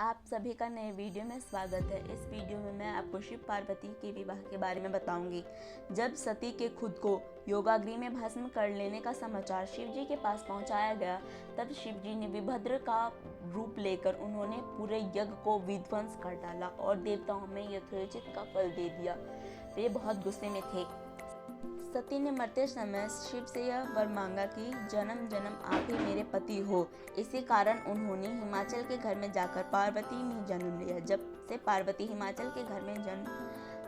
आप सभी का नए वीडियो में स्वागत है। इस वीडियो में मैं आपको शिव पार्वती के विवाह के बारे में बताऊंगी। जब सती के खुद को योगाग्नि में भस्म कर लेने का समाचार शिव जी के पास पहुंचाया गया, तब शिव जी ने वीरभद्र का रूप लेकर उन्होंने पूरे यज्ञ को विध्वंस कर डाला और देवताओं में यथोचित का फल दे दिया। वे बहुत गुस्से में थे। सती ने मरते समय शिव से यह वर मांगा कि जन्म जन्म आप ही मेरे पति हो। इसी कारण उन्होंने हिमाचल के घर में जाकर पार्वती में जन्म लिया। जब से पार्वती हिमाचल के घर में जन्म,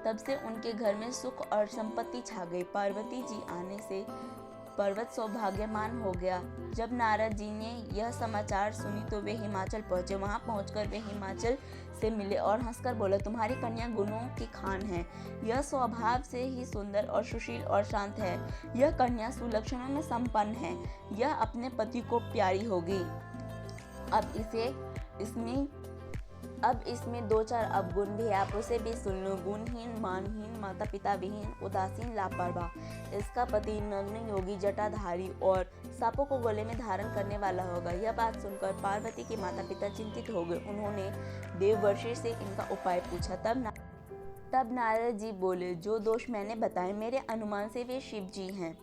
तब से उनके घर में सुख और संपत्ति छा गई। पार्वती जी आने से पर्वत सौभाग्यमान हो गया। जब नारद जी ने यह समाचार सुनी तो वे हिमाचल पहुंचे। वहां पहुंचकर वे हिमाचल से मिले और हंसकर बोले, तुम्हारी कन्या गुणों की खान है। यह स्वभाव से ही सुंदर और सुशील और शांत है। यह कन्या सुलक्षणों में संपन्न है। यह अपने पति को प्यारी होगी। अब इसमें दो चार अवगुण भी है, आप उसे भी सुन लो। गुणहीन, मानहीन, माता पिता विहीन, उदासीन, लापरवाह। इसका पति नग्न, योगी, जटाधारी और सांपों को गले में धारण करने वाला होगा। यह बात सुनकर पार्वती के माता पिता चिंतित हो गए। उन्होंने देवर्षि से इनका उपाय पूछा। तब नारद जी बोले, जो दोष मैंने बताए मेरे अनुमान से वे शिव जी हैं।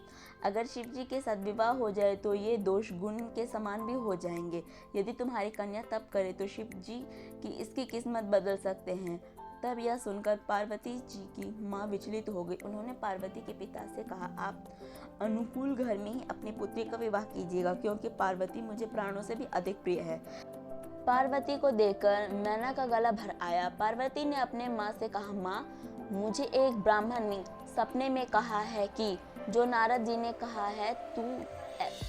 अगर शिव जी के साथ विवाह हो जाए तो ये दोष गुण के समान भी हो जाएंगे। यदि तुम्हारी कन्या तप करे तो शिव जी की इसकी किस्मत बदल सकते हैं। तब यह सुनकर पार्वती जी की माँ विचलित हो गई। उन्होंने पार्वती के पिता से कहा, आप अनुकूल घर में ही अपनी पुत्री का विवाह कीजिएगा, क्योंकि पार्वती मुझे प्राणों से भी अधिक प्रिय है। पार्वती को देखकर नैना का गला भर आया। पार्वती ने अपने माँ से कहा, माँ, मुझे एक ब्राह्मण ने सपने में कहा है कि जो नारद जी ने कहा है तू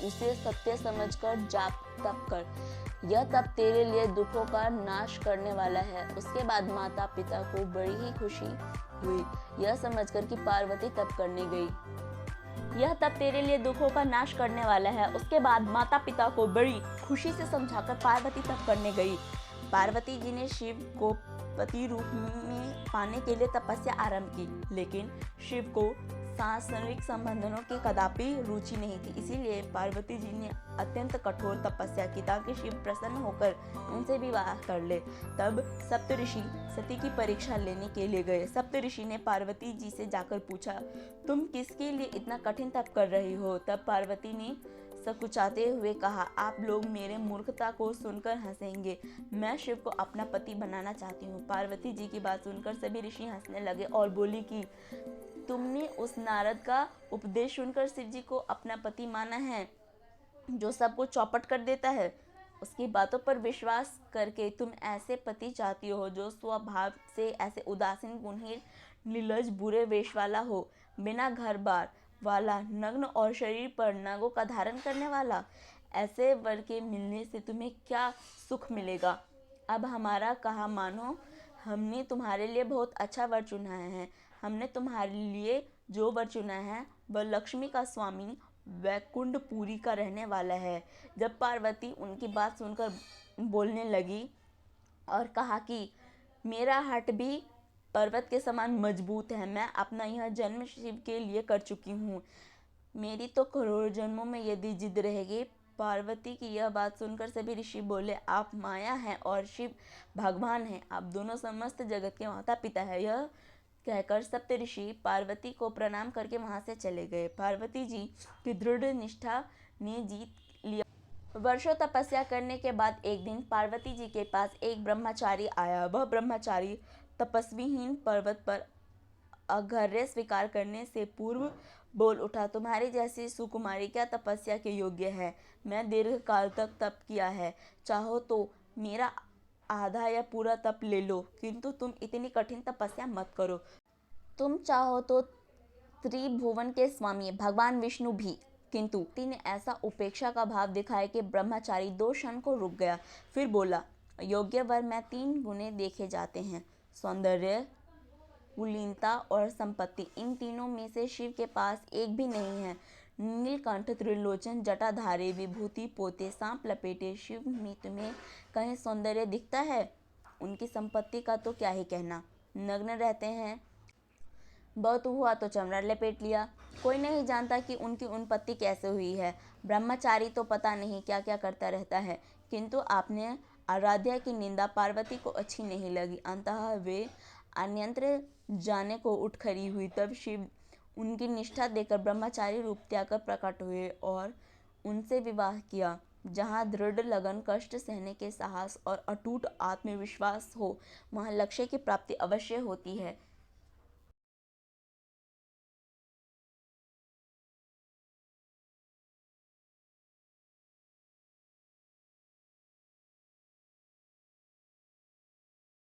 उसे सत्य समझकर जाप तप कर। यह तप तेरे लिए दुखों का नाश करने वाला है। उसके बाद माता पिता को बड़ी ही खुशी हुई, यह समझकर कि पार्वती तप करने गई। यह तप तेरे लिए दुखों का नाश करने वाला है। उसके बाद माता पिता को बड़ी खुशी से समझाकर पार्वती तप करने गई। पार्वती जी ने शिव को पति रूप में पाने के लिए तपस्या आरंभ की, लेकिन शिव को सांसारिक संबंधों की कदापि रुचि नहीं थी। इसीलिए पार्वती जी ने अत्यंत कठोर तपस्या की ताकि शिव प्रसन्न होकर उनसे विवाह कर ले। तब सप्तऋषि सती की परीक्षा लेने के लिए गए। सप्तऋषि ने पार्वती जी से जाकर पूछा, तुम किसके लिए इतना कठिन तप कर रही हो? तब पार्वती ने सकुचाते हुए कहा, आप लोग मेरे मूर्खता को सुनकर हंसेंगे। मैं शिव को अपना पति बनाना चाहती हूँ। पार्वती जी की बात सुनकर सभी ऋषि हंसने लगे और बोली कि तुमने उस नारद का उपदेश सुनकर शिव जी को अपना पति माना है, जो सबको चौपट कर देता है। उसकी बातों पर विश्वास करके तुम ऐसे पति चाहती हो जो स्वभाव से ऐसे उदासीन, गुणहीन, निर्लज्ज, बुरे वेश वाला हो, बिना घर बार वाला, नग्न और शरीर पर नागों का धारण करने वाला। ऐसे वर के मिलने से तुम्हें क्या सुख मिलेगा? अब हमारा कहा मानो, हमने तुम्हारे लिए बहुत अच्छा वर चुना है। हमने तुम्हारे लिए जो वर चुना है वह लक्ष्मी का स्वामी, वैकुंठपुरी का रहने वाला है। जब पार्वती उनकी बात सुनकर बोलने लगी और कहा कि मेरा हट भी पर्वत के समान मजबूत है। मैं अपना यह जन्म शिव के लिए कर चुकी हूँ। मेरी तो करोड़ों जन्मों में यदि जिद रहेगी। पार्वती की यह बात सुनकर सभी ऋषि बोले, आप माया हैं और शिव भगवान हैं। आप दोनों समस्त जगत के माता पिता हैं। यह कहकर सप्तऋषि पार्वती को प्रणाम करके वहां से चले गए। पार्वती जी की दृढ़ निष्ठा ने जीत लिया। वर्षों तपस्या करने के बाद एक दिन पार्वती जी के पास एक ब्रह्मचारी आया। वह ब्रह्मचारी तपस्वीहीन पर्वत पर अर्घ्य स्वीकार करने से पूर्व बोल उठा, तुम्हारी जैसी सुकुमारी क्या तपस्या के योग्य है? मैं दीर्घ काल तक तप किया है। चाहो तो मेरा आधा या पूरा तप ले लो, किंतु तुम इतनी कठिन तपस्या मत करो। तुम चाहो तो त्रिभुवन के स्वामी भगवान विष्णु भी। किंतु ने ऐसा उपेक्षा का भाव दिखाया कि ब्रह्मचारी 2 क्षण को रुक गया। फिर बोला, योग्य वर में 3 गुणे देखे जाते हैं, सौंदर्य, कुलीनता और संपत्ति। इन तीनों में से शिव के पास एक भी नहीं है। नीलकंठ, त्रिलोचन, जटाधारी, विभूति पोते, सांप लपेटे शिव में तुम्हें कहीं सौंदर्य दिखता है? उनकी संपत्ति का तो क्या ही कहना, नग्न रहते हैं। बहुत हुआ तो चमड़ा लपेट लिया। कोई नहीं जानता कि उनकी उत्पत्ति कैसे हुई है। ब्रह्मचारी तो पता नहीं क्या क्या करता रहता है। किंतु आपने आराध्या की निंदा पार्वती को अच्छी नहीं लगी। अंततः वे अन्यत्र जाने को उठ खड़ी हुई। तब शिव उनकी निष्ठा देखकर ब्रह्मचारी रूप त्याग कर प्रकट हुए और उनसे विवाह किया। जहाँ दृढ़ लगन, कष्ट सहने के साहस और अटूट आत्मविश्वास हो, वहाँ लक्ष्य की प्राप्ति अवश्य होती है।